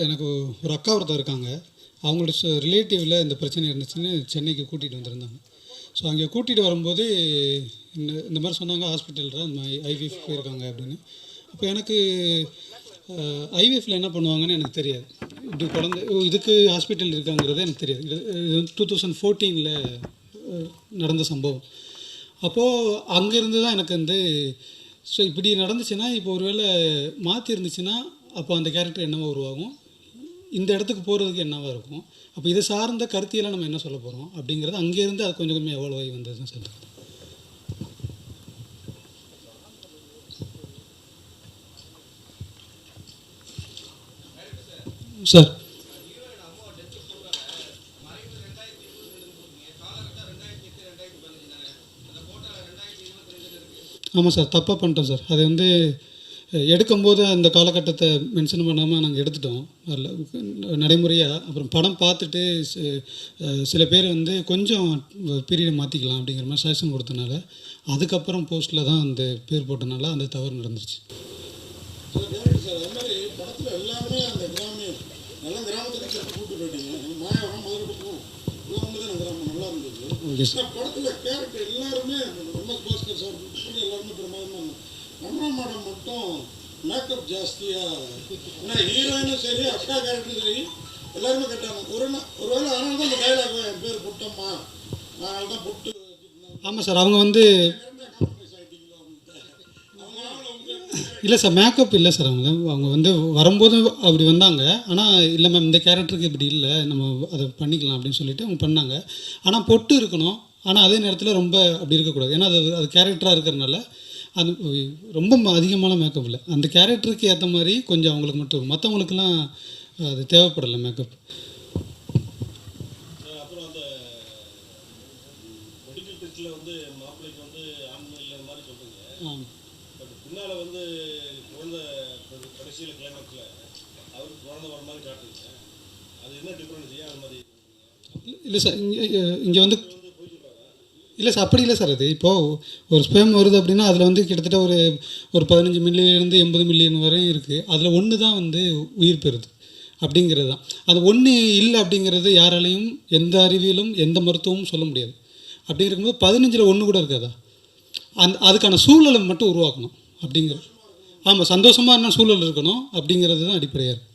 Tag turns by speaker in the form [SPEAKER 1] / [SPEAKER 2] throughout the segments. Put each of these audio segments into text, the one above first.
[SPEAKER 1] எனக்கு ஒரு அக்கா ஒருத்தர் இருக்காங்க. அவங்களோட ரிலேட்டிவில் இந்த பிரச்சனை இருந்துச்சுன்னு சென்னைக்கு கூட்டிகிட்டு வந்திருந்தாங்க. ஸோ அங்கே கூட்டிகிட்டு வரும்போது இந்த மாதிரி சொன்னாங்க, ஹாஸ்பிட்டலில் இந்த மாதிரி ஐவிஎஃப் போயிருக்காங்க அப்படின்னு. அப்போ எனக்கு ஐவிஎஃப்பில் என்ன பண்ணுவாங்கன்னு எனக்கு தெரியாது. இப்படி குழந்தை இதுக்கு ஹாஸ்பிட்டல் இருக்காங்கிறது எனக்கு தெரியாது. இது 2014 நடந்த சம்பவம். அப்போது அங்கேருந்து தான் எனக்கு வந்து ஸோ இப்படி நடந்துச்சுன்னா இப்போ ஒரு வேளை மாற்றி இருந்துச்சுன்னா அப்போ அந்த கேரக்டர் என்னவோ உருவாகும், இந்த இடத்துக்கு போகிறதுக்கு என்னவாக இருக்கும், அப்போ இதை சார்ந்த கருத்தியெல்லாம் நம்ம என்ன சொல்ல போகிறோம் அப்படிங்கிறது அங்கேருந்து அது கொஞ்சம் கொஞ்சம் எவ்வளோ ஆகி வந்தது தான் சொல்லுங்கள் சார். ஆமாம் சார், தப்பாக பண்ணிட்டோம் சார். அது வந்து எடுக்கும்போது அந்த காலகட்டத்தை மென்ஷன் பண்ணாமல் நாங்கள் எடுத்துட்டோம் அதில் நடைமுறையாக. அப்புறம் படம் பார்த்துட்டு சில பேர் வந்து கொஞ்சம் பீரியடை மாற்றிக்கலாம் அப்படிங்கிற மாதிரி சஜஷன் கொடுத்தனால அதுக்கப்புறம் போஸ்ட்டில் தான் அந்த பேர் போட்டனால அந்த தவறு நடந்துருச்சு. Okay sir.
[SPEAKER 2] மேடம் மட்டும் மேக்கப் ஜாஸ்தியாக, ஏன்னா ஹீரோயினும் சரி அக்கா கேரக்டரும் சரி எல்லாருமே கேட்டாங்க. ஒருவேளை அதனால தான் இந்த டைலாக் என் பேர் புட்டம்மா, அதனால தான் புட்டு.
[SPEAKER 1] ஆமாம் சார், அவங்க வந்து இல்லை சார், மேக்கப் இல்லை சார். அவங்க வந்து வரும்போது அப்படி வந்தாங்க. ஆனால் இல்லை மேம் இந்த கேரக்டருக்கு இப்படி இல்லை, நம்ம அதை பண்ணிக்கலாம் அப்படின்னு சொல்லிட்டு அவங்க பண்ணாங்க. ஆனால் பொட்டு இருக்கணும், ஆனால் அதே நேரத்தில் ரொம்ப அப்படி இருக்கக்கூடாது. ஏன்னா அது கேரக்டராக இருக்கிறனால அது ரொம்ப அதிகமான மேக்கப் இல்லை. அந்த கேரக்டருக்கு ஏற்ற மாதிரி கொஞ்சம் அவங்களுக்கு மட்டும், மற்றவங்களுக்கெல்லாம் அது தேவைப்படலை மேக்கப்.
[SPEAKER 3] அப்புறம் அந்த மெடிக்கல் டெஸ்ட்டில் வந்து மாப்பிள்ளைக்கு வந்து ஆண்மை இல்லை மாதிரி சொல்கிறீங்க. பட் பின்னால் வந்து குழந்தை கடைசியில் கிளைமேக்ஸில் அவருக்கு குழந்தை வர மாதிரி காட்டுறீங்க. அது என்ன டிஃப்ரென்ஸ்? ஏன் அது மாதிரி?
[SPEAKER 1] இல்லை சார், இங்கே வந்து இல்லை சார், அப்படி இல்லை சார். அது இப்போது ஒரு ஸ்பேம் வருது அப்படின்னா அதில் வந்து கிட்டத்தட்ட ஒரு 15 மில்லியன்லேருந்து 80 மில்லியன் வரையும் இருக்குது. அதில் ஒன்று தான் வந்து உயிர் பெறுது அப்படிங்கிறது தான். அது ஒன்று இல்லை அப்படிங்கிறது யாராலையும் எந்த அறிவியலும் எந்த மருத்துவமும் சொல்ல முடியாது. அப்படி இருக்கும்போது 15ல் 1 கூட இருக்காதா? அதுக்கான சூழலை மட்டும் உருவாக்கணும் அப்படிங்கிறது. ஆமாம், சந்தோஷமாக என்ன சூழல் இருக்கணும் அப்படிங்கிறது தான் அடிப்படையாக இருக்குது.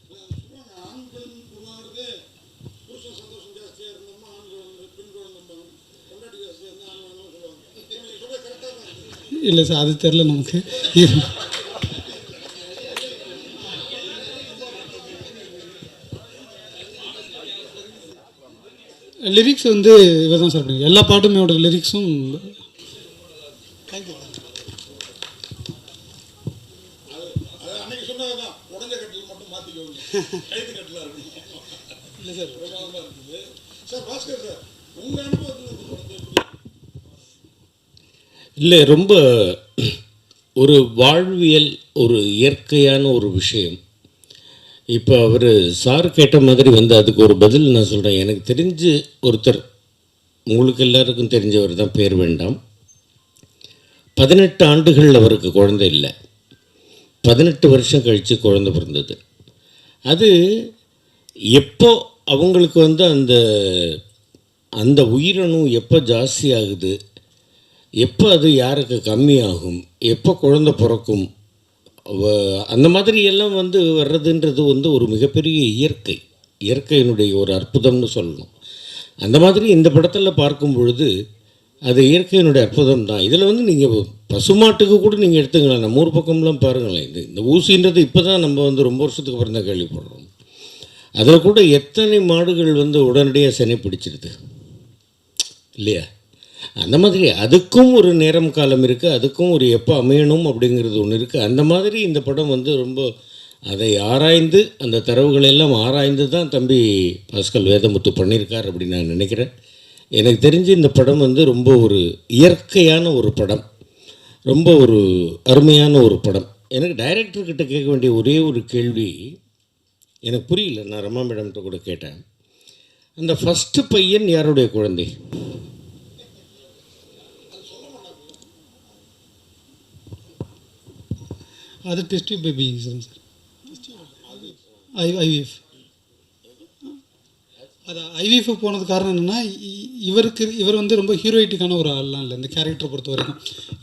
[SPEAKER 1] இல்லை சார், அது தெரில நமக்கு. லிரிக்ஸ் வந்து இவர் தான் சார் பண்ணுங்க. எல்லா பாட்டுமேயோட லிரிக்ஸும் இல்லை சார்.
[SPEAKER 4] இல்லை, ரொம்ப ஒரு வாழ்வியல், ஒரு இயற்கையான ஒரு விஷயம். இப்போ அவர் சார் கேட்ட மாதிரி வந்து அதுக்கு ஒரு பதில் நான் சொல்கிறேன். எனக்கு தெரிஞ்சு ஒருத்தர், உங்களுக்கு எல்லாருக்கும் தெரிஞ்சவர் தான், பேர் வேண்டாம், 18 ஆண்டுகள் அவருக்கு குழந்தை இல்லை, 18 வருஷம் கழித்து குழந்தை பிறந்தது. அது எப்போ அவங்களுக்கு வந்து அந்த அந்த உயிரணு எப்போ ஜாஸ்தி ஆகுது, எப்போ அது யாருக்கு கம்மியாகும், எப்போ குழந்தை பிறக்கும், அந்த மாதிரி எல்லாம் வந்து வர்றதுன்றது வந்து ஒரு மிகப்பெரிய இயற்கையினுடைய ஒரு அற்புதம்னு சொல்லணும். அந்த மாதிரி இந்த படத்தில் பார்க்கும் பொழுது அது இயற்கையினுடைய அற்புதம் தான். இதில் வந்து நீங்கள் பசுமாட்டுக்கு கூட நீங்கள் எடுத்துங்களேன், நம்ம ஊர் பக்கம்லாம் பாருங்களேன், இந்த ஊசின்றது இப்போ தான் நம்ம வந்து ரொம்ப வருஷத்துக்கு அப்புறம் தான் கேள்விப்படுறோம். அதில் கூட எத்தனை மாடுகள் வந்து உடனடியாக சனி பிடிச்சிருது இல்லையா? அந்த மாதிரி அதுக்கும் ஒரு நேரம் காலம் இருக்குது, அதுக்கும் ஒரு எப்போ அமையணும் அப்படிங்கிறது ஒன்று இருக்குது. அந்த மாதிரி இந்த படம் வந்து ரொம்ப அதை ஆராய்ந்து, அந்த தரவுகளெல்லாம் ஆராய்ந்து தான் தம்பி பாஸ்கல் வேதமுத்து பண்ணியிருக்கார் அப்படின்னு நான் நினைக்கிறேன். எனக்கு தெரிஞ்சு இந்த படம் வந்து ரொம்ப ஒரு இயற்கையான ஒரு படம், ரொம்ப ஒரு அருமையான ஒரு படம். எனக்கு டைரக்டர்கிட்ட கேட்க வேண்டிய ஒரே ஒரு கேள்வி எனக்கு புரியல. நான் ரமா மேடம்கிட்ட கூட கேட்டேன், அந்த ஃபஸ்ட்டு பையன் யாருடைய குழந்தை?
[SPEAKER 1] அது டெஸ்ட் பேபி சார். ஐவிஎஃப். அது ஐவிஎஃப் போனது காரணம் என்னென்னா, இவர் வந்து ரொம்ப ஹீரோயிட்டிக்கான ஒரு ஆள்லாம் இல்லை இந்த கேரக்டரை பொறுத்த வரைக்கும்.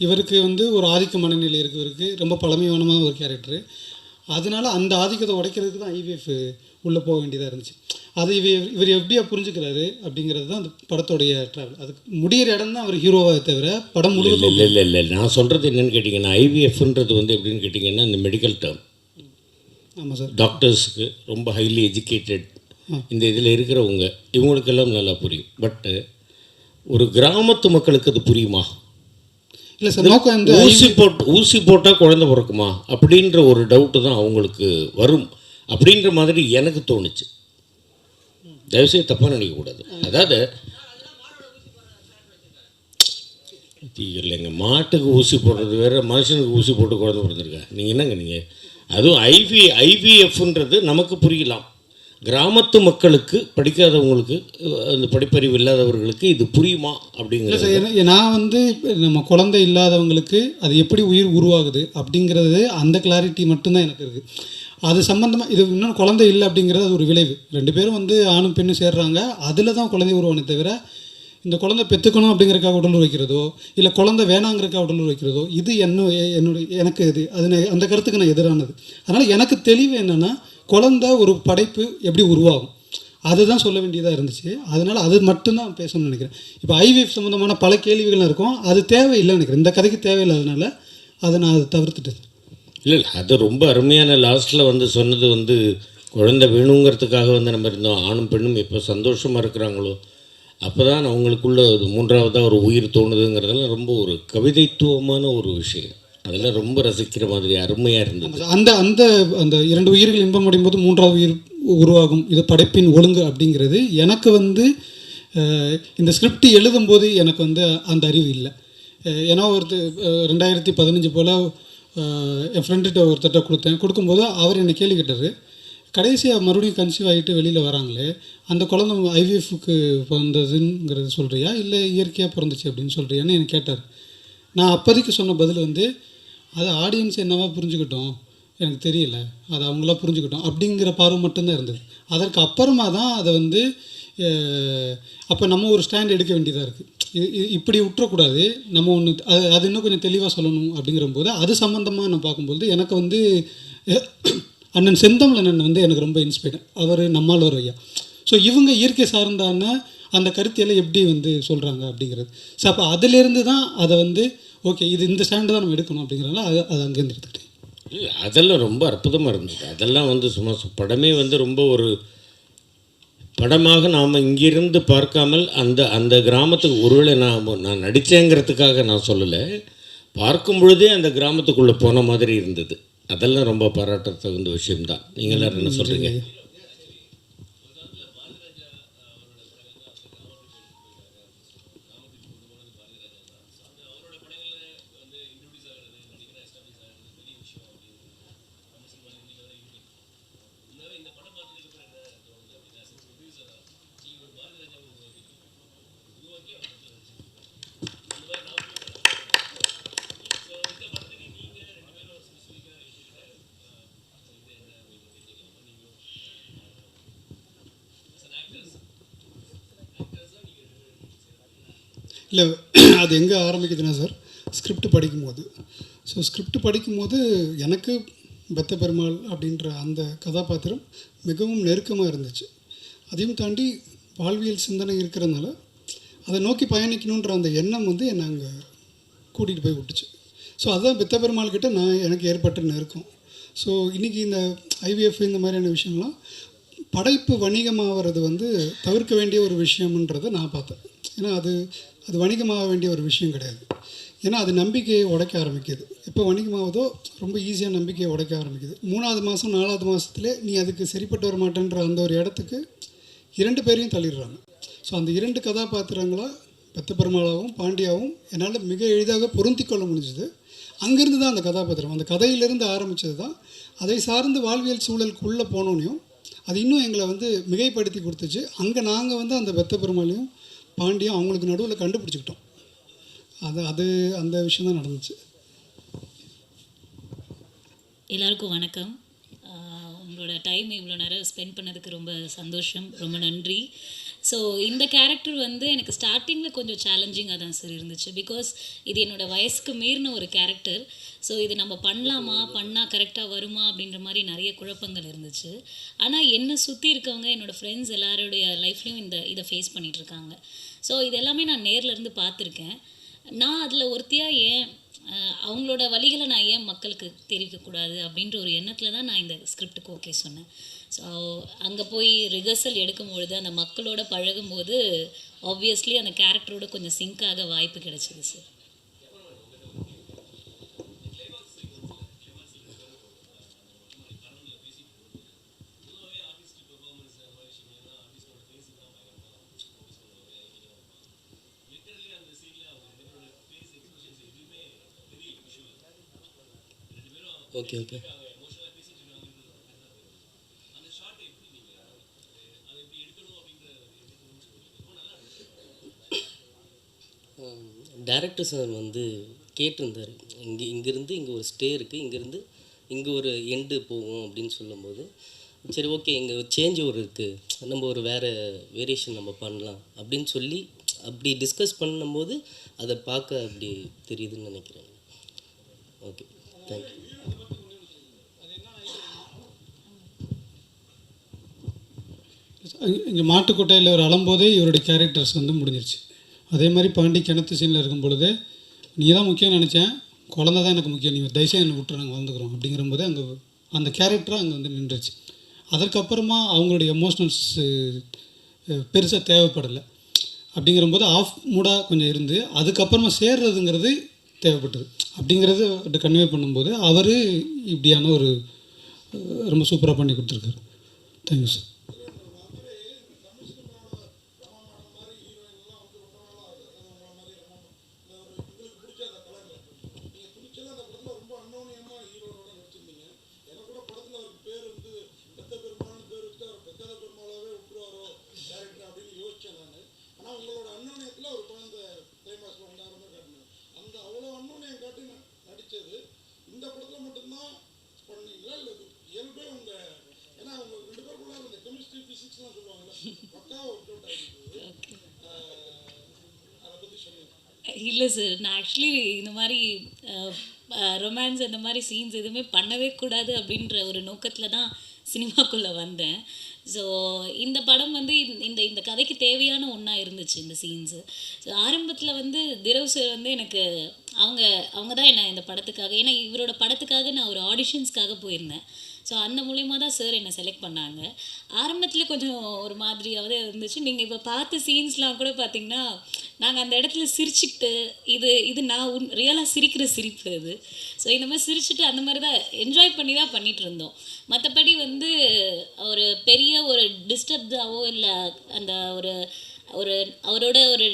[SPEAKER 1] இவருக்கு வந்து ஒரு ஆதிக்க மனநிலை இருக்குது, இவருக்கு ரொம்ப பழமையானமான ஒரு கேரக்டரு. அதனால அந்த ஆதிக்கத்தை உடைக்கிறதுக்கு தான் ஐவிஎஃப் உள்ளே போக வேண்டியதாக இருந்துச்சு. அது இவர் எப்படியா புரிஞ்சுக்கிறாரு அப்படிங்கிறது தான் அந்த படத்தோடைய ட்ராவல். அதுக்கு முடிகிற இடம் தான் அவர் ஹீரோவாக தவிர படம் முழுவதும்
[SPEAKER 4] இல்லை நான் சொல்கிறது என்னென்னு கேட்டிங்கன்னா, ஐவிஎஃப்ன்றது வந்து எப்படின்னு கேட்டிங்கன்னா இந்த மெடிக்கல் டேர்ம்.
[SPEAKER 1] ஆமாம் சார்.
[SPEAKER 4] டாக்டர்ஸுக்கு ரொம்ப ஹைலி எஜுகேட்டட் இந்த இதில் இருக்கிறவங்க இவங்களுக்கெல்லாம் நல்லா புரியும். பட்டு ஒரு கிராமத்து மக்களுக்கு அது புரியுமா?
[SPEAKER 1] இல்லை சார், நோக்கம் வந்து
[SPEAKER 4] ஊசி போட்டால் குழந்தை பிறக்குமா அப்படின்ற ஒரு டவுட்டு தான் அவங்களுக்கு வரும் அப்படின்ற மாதிரி எனக்கு தோணுச்சு. தயவுசெய்து தப்பாக நினைக்கக்கூடாது. அதாவது இல்லைங்க, மாட்டுக்கு ஊசி போடுறது வேறு, மனுஷனுக்கு ஊசி போட்டு குழந்தை பிறந்திருக்கா? நீங்கள் என்னங்க நீங்கள்? அதுவும் ஐவிஎஃப்ன்றது நமக்கு புரியலாம். கிராமத்து மக்களுக்கு, படிக்காதவங்களுக்கு, அந்த படிப்பறிவு இல்லாதவர்களுக்கு இது புரியுமா அப்படிங்கிறது.
[SPEAKER 1] நான் வந்து நம்ம குழந்தை இல்லாதவங்களுக்கு அது எப்படி உயிர் உருவாகுது அப்படிங்கிறது அந்த கிளாரிட்டி மட்டும்தான் எனக்கு இருக்குது. அது சம்மந்தமாக இது இன்னும் குழந்தை இல்லை அப்படிங்கிறது அது ஒரு விளைவு. 2 பேரும் வந்து ஆணும் பெண்ணும் சேர்றாங்க, அதில் தான் குழந்தை உருவானே தவிர இந்த குழந்தை பெற்றுக்கணும் அப்படிங்கிறக்காக உடல் வைக்கிறதோ இல்லை குழந்தை வேணாங்கிறக்காக உடல் வைக்கிறதோ இது எனக்கு இது அந்த கருத்துக்கு நான் எதிரானது. அதனால் எனக்கு தெளிவு என்னென்னா, குழந்தை ஒரு படைப்பு எப்படி உருவாகும் அதுதான் சொல்ல வேண்டியதாக இருந்துச்சு. அதனால் அது மட்டும்தான் பேசணும்னு நினைக்கிறேன். இப்போ ஐவிஎஃப் சம்மந்தமான பல கேள்விகள்லாம் இருக்கும், அது தேவையில்லைன்னு நினைக்கிறேன். இந்த கதைக்கு தேவையில்லாதனால அதை நான் அதை தவிர்த்துட்டேன்.
[SPEAKER 4] இல்லை அது ரொம்ப அருமையான லாஸ்ட்டில் வந்து சொன்னது வந்து குழந்தை வேணுங்கிறதுக்காக வந்து நம்ம இருந்தோம். ஆணும் பெண்ணும் எப்போ சந்தோஷமாக இருக்கிறாங்களோ அப்போ தான் அவங்களுக்குள்ள மூன்றாவதாக ஒரு உயிர் தோணுதுங்கிறதெல்லாம் ரொம்ப ஒரு கவிதைத்துவமான ஒரு விஷயம். அதெல்லாம் ரொம்ப ரசிக்கிற மாதிரி அருமையாக இருந்தது.
[SPEAKER 1] அந்த அந்த அந்த 2 உயிர்கள் இன்பம் அடையும் போது 3வது உயிர் உருவாகும், இது படைப்பின் ஒழுங்கு அப்படிங்கிறது எனக்கு வந்து இந்த ஸ்கிரிப்ட் எழுதும்போது எனக்கு வந்து அந்த அறிவு இல்லை. ஏன்னா 2015 போல் என் ஃப்ரெண்டுகிட்ட ஒருத்தட்ட கொடுக்கும்போது அவர் என்னை கேள்வி கேட்டார், கடைசியாக மறுபடியும் கன்சீவ் ஆகிட்டு வெளியில் வராங்களே அந்த குழந்தை ஐவிஎஃப்க்கு பிறந்ததுங்கிறது சொல்கிறியா இல்லை இயற்கையாக பிறந்துச்சு அப்படின்னு சொல்கிறியான்னு எனக்கு கேட்டார். நான் அப்போதைக்கு சொன்ன பதில் வந்து, அது ஆடியன்ஸ் என்னவா புரிஞ்சுக்கிட்டோம் எனக்கு தெரியல, அது அவங்களா புரிஞ்சுக்கிட்டோம் அப்படிங்கிற பார்வை மட்டும்தான் இருந்தது. அதற்கு அப்புறமா தான் அதை வந்து அப்போ நம்ம ஒரு ஸ்டாண்ட் எடுக்க வேண்டியதாக இருக்குது. இப்படி விட்டுறக்கூடாது, நம்ம ஒன்று அது இன்னும் கொஞ்சம் தெளிவாக சொல்லணும் அப்படிங்கிற போது அது சம்மந்தமாக நான் பார்க்கும்போது எனக்கு வந்து அண்ணன் செந்தமிழ் அண்ணன் வந்து எனக்கு ரொம்ப இன்ஸ்பைர்டு. அவர் நம்மாழ்வார் ஐயா. ஸோ இவங்க இயற்கை சார்ந்தான அந்த கருத்தியெல்லாம் எப்படி வந்து சொல்கிறாங்க அப்படிங்கிறது. ஸோ அப்போ அதிலேருந்து தான் அதை வந்து ஓகே இது இந்த ஸ்டாண்டு தான் நம்ம எடுக்கணும் அப்படிங்கிறனால அது அங்கேருந்து எடுத்துக்கிட்டேன்.
[SPEAKER 4] இல்லை அதெல்லாம் ரொம்ப அற்புதமாக இருந்தது. அதெல்லாம் வந்து சும்மா படமே வந்து ரொம்ப ஒரு படமாக நாம் இங்கிருந்து பார்க்காமல் அந்த கிராமத்துக்கு ஒருவேளை நான் நடித்தேங்கிறதுக்காக நான் சொல்லலை, பார்க்கும் பொழுதே அந்த கிராமத்துக்குள்ளே போன மாதிரி இருந்தது. அதெல்லாம் ரொம்ப பாராட்ட தகுந்த விஷயம்தான். நீங்கள் எல்லோரும் என்ன சொல்கிறீங்க?
[SPEAKER 1] இல்லை அது எங்கே ஆரம்பிக்குதுன்னா சார், ஸ்கிரிப்ட் படிக்கும்போது. ஸோ ஸ்கிரிப்ட் படிக்கும்போது எனக்கு பெத்த பெருமாள் அப்படின்ற அந்த கதாபாத்திரம் மிகவும் நெருக்கமாக இருந்துச்சு. அதையும் தாண்டி வாழ்வியல் சிந்தனை இருக்கிறதுனால அதை நோக்கி பயணிக்கணுன்ற அந்த எண்ணம் வந்து என்னை அங்கே கூட்டிகிட்டு போய் விட்டுச்சு. ஸோ அதுதான் பெத்த பெருமாள் கிட்ட எனக்கு ஏற்பட்ட நெருக்கம். ஸோ இன்றைக்கி இந்த ஐவிஎஃப் இந்த மாதிரியான விஷயம்லாம் படைப்பு வணிகமாகிறது வந்து தவிர்க்க வேண்டிய ஒரு விஷயம்ன்றதை நான் பார்த்தேன். ஏன்னா அது வணிகமாக வேண்டிய ஒரு விஷயம் கிடையாது. ஏன்னா அது நம்பிக்கையை உடைக்க ஆரம்பிக்குது. எப்போ வணிகமாவதோ ரொம்ப ஈஸியாக நம்பிக்கையை உடைக்க ஆரம்பிக்குது. 3வது மாதம் 4வது மாதத்துலேயே நீ அதுக்கு சரிப்பட்டு வர மாட்டேன்ற அந்த ஒரு இடத்துக்கு 2 பேரையும் தள்ளிடுறாங்க. ஸோ அந்த 2 கதாபாத்திரங்களாக பெத்த பெருமாளாகவும் பாண்டியாவும் என்னால் மிக எளிதாக பொருந்தி கொள்ள முடிஞ்சுது. அங்கேருந்து தான் அந்த கதாபாத்திரம், அந்த கதையிலேருந்து ஆரம்பித்தது தான். அதை சார்ந்து வாழ்வியல் சூழலுக்குள்ளே போனோன்னையும் அது இன்னும் எங்களை வந்து மிகைப்படுத்தி கொடுத்துச்சு. அங்கே நாங்கள் வந்து அந்த பெத்த பெருமாளையும் பாண்டியும் அவங்களுக்கு நடுவில் கண்டுபிடிச்சிக்கிட்டோம். அது அந்த விஷயம் தான் நடந்துச்சு.
[SPEAKER 5] எல்லாருக்கும் வணக்கம். உங்களோட டைம் இவ்வளோ நேரம் ஸ்பெண்ட் பண்ணதுக்கு ரொம்ப சந்தோஷம், ரொம்ப நன்றி. ஸோ இந்த கேரக்டர் வந்து எனக்கு ஸ்டார்டிங்கில் கொஞ்சம் சேலஞ்சிங்காக தான் சார் இருந்துச்சு. பிகாஸ் இது என்னோடய வயசுக்கு மீறின ஒரு கேரக்டர். ஸோ இது நம்ம பண்ணலாமா, பண்ணால் கரெக்டாக வருமா அப்படின்ற மாதிரி நிறைய குழப்பங்கள் இருந்துச்சு. ஆனால் என்னை சுற்றி இருக்கவங்க, என்னோடய ஃப்ரெண்ட்ஸ் எல்லாருடைய லைஃப்லையும் இதை ஃபேஸ் பண்ணிகிட்ருக்காங்க. ஸோ இது எல்லாமே நான் நேரில் இருந்து பார்த்துருக்கேன். நான் அதில் ஒருத்தியாக ஏன் அவங்களோட வழிகளை நான் ஏன் மக்களுக்கு தெரிவிக்கக்கூடாது அப்படின்ற ஒரு எண்ணத்தில் தான் நான் இந்த ஸ்கிரிப்டுக்கு ஓகே சொன்னேன். ஸோ அங்கே போய் ரிஹர்சல் எடுக்கும்பொழுது அந்த மக்களோட பழகும்போது ஆப்வியஸ்லி அந்த கேரக்டரோட கொஞ்சம் சிங்காக வாய்ப்பு கிடைச்சிது sir.
[SPEAKER 6] Okay okay director sir வந்து கேட்டிருந்தார், இங்கேருந்து இங்கே ஒரு ஸ்டே இருக்குது, இங்கேருந்து இங்கே ஒரு எண்டு போகும் அப்படின்னு சொல்லும்போது, சரி ஓகே இங்கே சேஞ்ச் ஒரு இருக்குது, நம்ம ஒரு வேறு வேரியேஷன் நம்ம பண்ணலாம் அப்படின்னு சொல்லி அப்படி டிஸ்கஸ் பண்ணும்போது அதை பார்க்க அப்படி தெரியுதுன்னு நினைக்கிறேன். Okay thank you.
[SPEAKER 1] இங்கே மாட்டுக்கொட்டையில் ஒரு அலம்போதே இவருடைய கேரக்டர்ஸ் வந்து முடிஞ்சிருச்சு. அதே மாதிரி பாண்டி கிணத்து சீனில் இருக்கும் பொழுது நீ தான் முக்கியம் நினச்சேன், குழந்த தான் எனக்கு முக்கியம், நீ தயவுசெய்து என்னை விட்டு நாங்கள் வந்துக்கிறோம் அப்படிங்கிற போது அங்கே அந்த கேரக்டராக அங்கே வந்து நின்றுச்சு. அதற்கப்புறமா அவங்களுடைய எமோஷ்னல்ஸ் பெருசாக தேவைப்படலை. அப்படிங்கிறபோது ஆஃப் மூடாக கொஞ்சம் இருந்து அதுக்கப்புறமா சேர்றதுங்கிறது தேவைப்பட்டது. அப்படிங்கிறது கன்வே பண்ணும்போது அவர் இப்படியான ஒரு ரொம்ப சூப்பராக பண்ணி கொடுத்துருக்காரு. Thank you sir.
[SPEAKER 5] இல்லை சார், நான் ஆக்சுவலி இந்த மாதிரி ரொமான்ஸ் அந்த மாதிரி சீன்ஸ் எதுவுமே பண்ணவே கூடாது அப்படின்ற ஒரு நோக்கத்தில் தான் சினிமாக்குள்ளே வந்தேன். ஸோ இந்த படம் வந்து இந்த கதைக்கு தேவையான ஒன்றா இருந்துச்சு இந்த சீன்ஸு. ஸோ ஆரம்பத்தில் வந்து திரவ் சார் வந்து எனக்கு அவங்க தான் என்ன இந்த படத்துக்காக, ஏன்னா இவரோட படத்துக்காக நான் ஒரு ஆடிஷன்ஸ்க்காக போயிருந்தேன். ஸோ அந்த மூலயமா தான் சார் என்னை செலக்ட் பண்ணாங்க. ஆரம்பத்தில் கொஞ்சம் ஒரு மாதிரியாவது இருந்துச்சு. நீங்கள் இப்போ பார்த்த சீன்ஸ்லாம் கூட பார்த்திங்கன்னா நாங்கள் அந்த இடத்துல சிரிச்சுக்கிட்டு இது நான் ரியலாக சிரிக்கிற சிரிப்பு அது. ஸோ இந்த மாதிரி சிரிச்சுட்டு அந்த மாதிரி தான் என்ஜாய் பண்ணி தான் பண்ணிகிட்டு இருந்தோம். மற்றபடி வந்து ஒரு பெரிய ஒரு டிஸ்டர்ப்டாவோ இல்லை அந்த ஒரு அவரோட ஒரு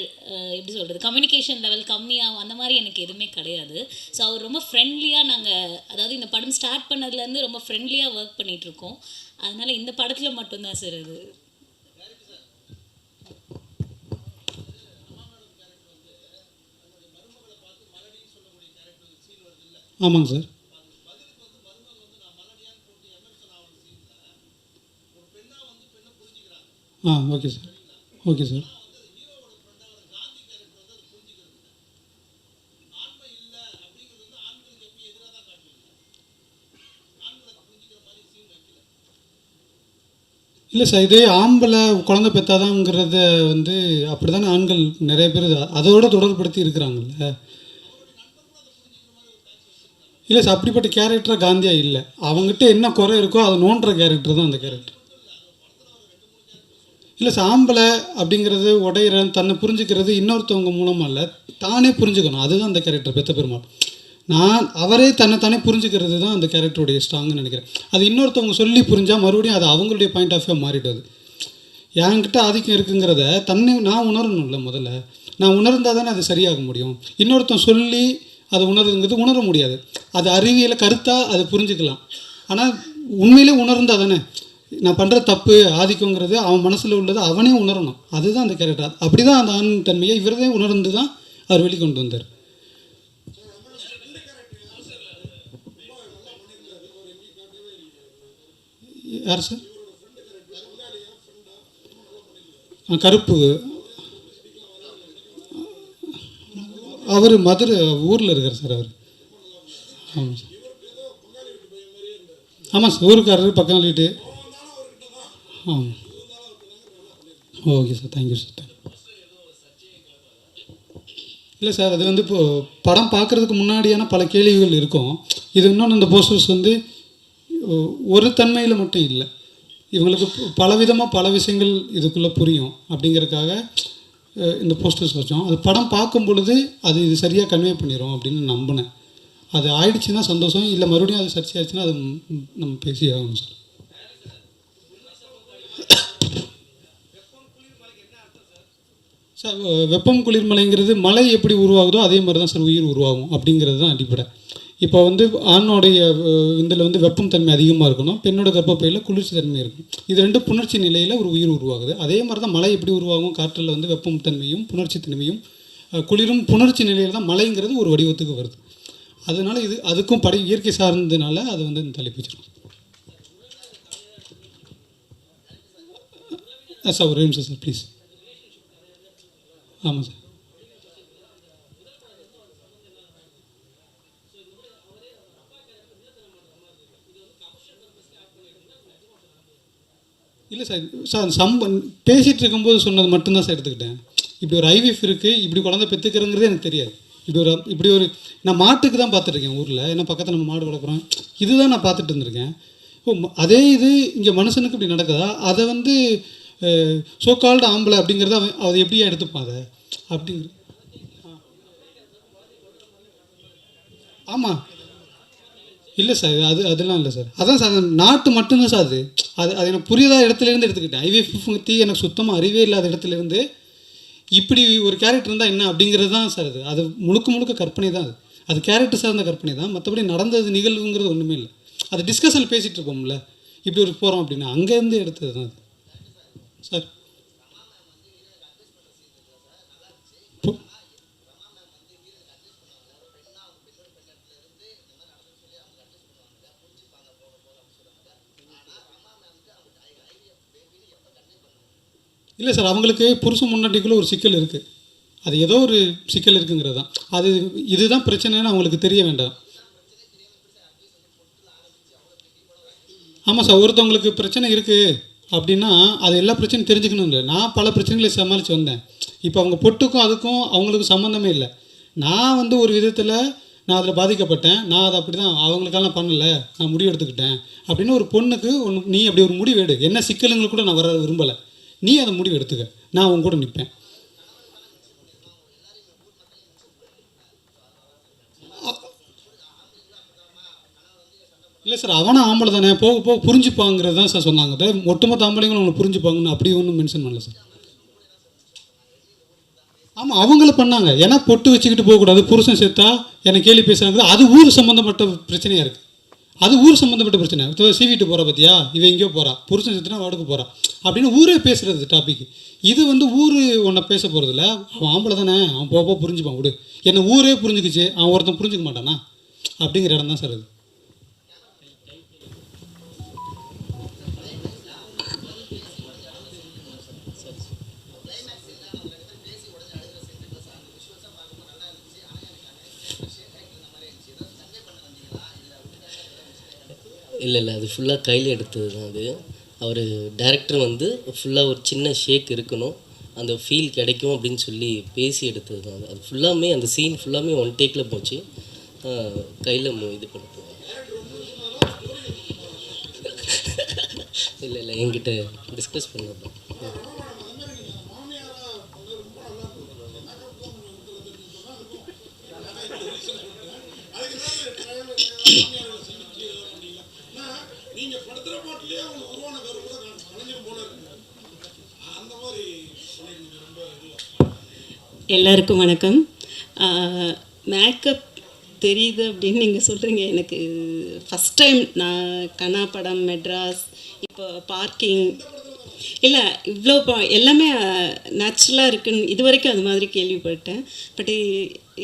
[SPEAKER 5] எப்படி சொல்கிறது கம்யூனிகேஷன் லெவல் கம்மியாகும் அந்த மாதிரி எனக்கு எதுவுமே கிடையாது. ஸோ அவர் ரொம்ப ஃப்ரெண்ட்லியாக அதாவது இந்த படம் ஸ்டார்ட் பண்ணதுலேருந்து ரொம்ப ஃப்ரெண்ட்லியாக ஒர்க் பண்ணிகிட்ருக்கோம். அதனால் இந்த படத்தில் மட்டும்தான் சார் அது.
[SPEAKER 1] ஆமாங்க sir. Okay sir. Okay sir. இல்லை சார், இதே ஆம்பளை குழந்தை பெற்றாதாங்கிறத வந்து அப்படி தானே ஆண்கள் நிறைய பேர் அதோடு தொடர்படுத்தி இருக்கிறாங்கல்ல. இல்லை சார், அப்படிப்பட்ட கேரக்டராக காந்தியா இல்லை. அவங்ககிட்ட என்ன குறை இருக்கோ அதை நோண்டுற கேரக்டர் தான் அந்த கேரக்டர். இல்லை சார், ஆம்பளை அப்படிங்கிறது உடையிற தன்னை புரிஞ்சுக்கிறது இன்னொருத்தவங்க மூலமாக இல்லை, தானே புரிஞ்சுக்கணும். அதுதான் அந்த கேரக்டர் பெத்த பெருமாள். அவரே தானே புரிஞ்சுக்கிறது தான் அந்த கேரக்டருடைய ஸ்ட்ராங்குன்னு நினைக்கிறேன். அது இன்னொருத்தவங்க சொல்லி புரிஞ்சால் மறுபடியும் அது அவங்களுடைய பாயிண்ட் ஆஃப் வியூ மாறிடுது. என்கிட்ட ஆதிக்கம் இருக்குங்கிறத நான் உணரணும்ல. முதல்ல நான் உணர்ந்தால் தானே அது சரியாக முடியும். இன்னொருத்தன் சொல்லி அதை உணருங்கிறது உணர முடியாது. அது அறிவியலை கருத்தாக அதை புரிஞ்சுக்கலாம். ஆனால் உண்மையிலே உணர்ந்தால் தானே நான் பண்ணுற தப்பு ஆதிக்கங்கிறது அவன் மனசில் உள்ளது அவனே உணரணும். அதுதான் அந்த கேரக்டர். அப்படி தான் அந்த ஆண் தன்மையை இவரதே உணர்ந்து தான் அவர் வெளிக்கொண்டு வந்தார். யார் சார்? கருப்பு. அவர் மதுரை ஊரில் இருக்கார் சார் அவர். ஆமாம் சார். ஆமாம் சார், ஊருக்காரர் பக்கம் வீட்டு. ஆமாம். Okay sir, thank you sir. இல்லை சார், அது வந்து இப்போது படம் பார்க்குறதுக்கு முன்னாடியான பல கேள்விகள் இருக்கும். இது இன்னொன்று இந்த போஸ்டர்ஸ் வந்து ஒரு தன்மையில் மட்டும் இல்லை, இவங்களுக்கு பலவிதமாக பல விஷயங்கள் இதுக்குள்ளே புரியும் அப்படிங்கிறதுக்காக இந்த போஸ்டர்ஸ் வச்சோம். அது படம் பார்க்கும் பொழுது அது இது சரியாக கன்வே பண்ணிடும் அப்படின்னு நம்பினேன். அது ஆயிடுச்சுன்னா சந்தோஷம், இல்லை மறுபடியும் அது சர்ச்சை ஆயிடுச்சுன்னா அது நம்ம பேசி ஆகணும் சார். சார், வெப்பம் குளிர்மலைங்கிறது மழை எப்படி உருவாகுதோ அதே மாதிரி தான் சார் உயிர் உருவாகும் அப்படிங்கிறது தான் அடிப்படை. இப்போ வந்து ஆணோடைய இதில் வந்து வெப்பம் தன்மை அதிகமாக இருக்கணும், பெண்ணோட கர்ப்பப்பையில் குளிர்ச்சி தன்மை இருக்கும். இது ரெண்டு புணர்ச்சி நிலையில் ஒரு உயிர் உருவாகுது. அதே மாதிரி தான் மழை எப்படி உருவாகும், காற்றில் வந்து வெப்பம் தன்மையும் புணர்ச்சி தன்மையும் குளிரும் புணர்ச்சி நிலையில் தான் மழைங்கிறது ஒரு வடிவத்துக்கு வருது. அதனால் இது அதுக்கும் இயற்கை சார்ந்ததுனால அது வந்து இந்த தலைப்பு வச்சிருக்கோம். சார் ஒரு நிமிஷம் சார் ப்ளீஸ். ஆமாம் சார். இல்லை சார், பேசிகிட்டு இருக்கும்போது சொன்னது மட்டும்தான் சார் எடுத்துக்கிட்டேன். இப்படி ஒரு ஐவிஎஃப் இருக்குது, இப்படி குழந்தை பெற்றுக்கிறங்கிறதே எனக்கு தெரியாது. இப்படி ஒரு நான் மாட்டுக்கு தான் பார்த்துட்ருக்கேன் ஊரில், ஏன்னா பக்கத்தில் நம்ம மாடு வளர்க்குறோம், இதுதான் நான் பார்த்துட்டு இருந்திருக்கேன். அதே இது இங்கே மனுஷனுக்கு இப்படி நடக்குதா, அதை வந்து சோகால்டு ஆம்பளை அப்படிங்கிறத அதை எப்படியா எடுத்துப்பான் அதை அப்படிங்கிற. ஆமாம். இல்லை சார், அதெல்லாம் இல்லை சார். அதான் சார், நாட்டு மட்டும்தான் சார் அது அது எனக்கு புரியாத இடத்துலேருந்து எடுத்துக்கிட்டேன். ஐவிஎஃப் பற்றி எனக்கு சுத்தமாக அறிவே இல்லாத இடத்துலேருந்து இப்படி ஒரு கேரக்டர் இருந்தால் என்ன அப்படிங்கிறது தான் சார். அது முழுக்க கற்பனை தான். அது கேரக்டர் சார்ந்த கற்பனை தான், மற்றபடி நடந்தது நிகழ்வுங்கிறது ஒன்றுமே இல்லை. அது டிஸ்கஷனில் பேசிகிட்டு இருப்போம்ல, இப்படி ஒரு போகிறோம் அப்படின்னா அங்கேருந்து எடுத்தது தான் அது சார். இல்லை சார், அவங்களுக்கு புருஷன் முன்னாடிக்குள்ளே ஒரு சிக்கல் இருக்குது, அது ஏதோ ஒரு சிக்கல் இருக்குங்கிறது தான். அது இதுதான் பிரச்சனைன்னு அவங்களுக்கு தெரிய வேண்டாம். ஆமாம் சார், ஒருத்தவங்களுக்கு பிரச்சனை இருக்குது அப்படின்னா அது எல்லா பிரச்சனையும் தெரிஞ்சுக்கணும் இல்லை. நான் பல பிரச்சனைகளை சமாளித்து வந்தேன். இப்போ அவங்க பொட்டுக்கும் அதுக்கும் அவங்களுக்கு சம்மந்தமே இல்லை. நான் வந்து ஒரு விதத்தில் நான் அதில் பாதிக்கப்பட்டேன், நான் அதை அப்படி தான் அவங்களுக்கெல்லாம் பண்ணலை, நான் முடிவு எடுத்துக்கிட்டேன் அப்படின்னு ஒரு பொண்ணுக்கு நீ அப்படி ஒரு முடிவு எடு, என்ன சிக்கலுங்களுக்கு கூட நான் வர விரும்பலை, நீ அதை முடிவு எடுத்துக்க, நான் அவங்க கூட நிற்பேன். இல்லை சார், அவனை ஆம்பளை தானே, போக புரிஞ்சுப்பாங்கிறது தான் சார் சொன்னாங்க. ஒட்டுமொத்த ஆம்பளைங்களும் அவங்களை புரிஞ்சுப்பாங்கன்னு அப்படி ஒன்றும் மென்ஷன் பண்ணல சார். ஆமாம், அவங்கள பண்ணாங்க. ஏன்னா பொட்டு வச்சுக்கிட்டு போகக்கூடாது, புருஷன் செத்தா என்னை கேள்வி பேசுகிறாங்க, அது ஊர் சம்மந்தப்பட்ட பிரச்சனையாக இருக்குது. அது ஊர் சம்மந்தப்பட்ட பிரச்சனை. இப்போ சீவிட்டு போகிற பற்றியா, இவன் எங்கேயோ போகிறா, புருஷன் செத்துனா வாடகை போகிறா அப்படின்னு ஊரே பேசுகிறது டாபிக். இது வந்து ஊர் ஒன்றை பேச போகிறதில்ல, அவன் ஆம்பளை தானே, அவன் போக புரிஞ்சுப்பான் விடு, என்னை ஊரே புரிஞ்சுக்கிச்சு, அவன் ஒருத்தன் புரிஞ்சுக்க மாட்டானா அப்படிங்கிற இடம் தான் சார் அது.
[SPEAKER 6] இல்லை அது ஃபுல்லாக கையில் எடுத்தது தான். அது அவர் டைரக்டர் வந்து ஃபுல்லாக ஒரு சின்ன ஷேக் இருக்கணும், அந்த ஃபீல் கிடைக்கும் அப்படின்னு சொல்லி பேசி எடுத்தது தான். அது ஃபுல்லாமே அந்த சீன் ஃபுல்லாமே ஒன் டேக்கில் போச்சு, கையில் இது பண்ணிட்டு. இல்லை என்கிட்ட டிஸ்கஸ் பண்ணப்போ
[SPEAKER 7] எல்லாருக்கும் வணக்கம். மேக்கப் தெரியுது அப்படின்னு நீங்கள் சொல்கிறீங்க. எனக்கு ஃபஸ்ட் டைம் நான் கனா படம், மெட்ராஸ், இப்போ பார்க்கிங் இல்லை இவ்வளோ எல்லாமே நேச்சுரலாக இருக்குன்னு இது வரைக்கும் அது மாதிரி கேள்விப்பட்டேன். பட்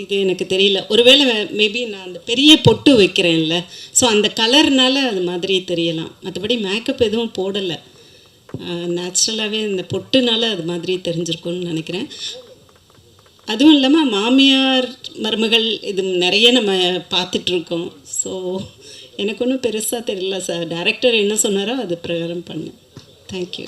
[SPEAKER 7] இது எனக்கு தெரியல. ஒருவேளை மேபி நான் அந்த பெரிய பொட்டு வைக்கிறேன்ல, ஸோ அந்த கலர்னால அது மாதிரி தெரியலாம். மற்றபடி மேக்கப் எதுவும் போடலை, நேச்சுரலாகவே இந்த பொட்டுனால அது மாதிரி தெரிஞ்சிருக்கும்னு நினைக்கிறேன். அதுவும் இல்லாமல் மாமியார் மருமகள் இது நிறைய நம்ம பார்த்துட்ருக்கோம். ஸோ எனக்கு ஒன்றும் பெருசாக தெரியல சார். டைரக்டர் என்ன சொன்னாரோ அது பிரகாரம் பண்ணேன். தேங்க்யூ.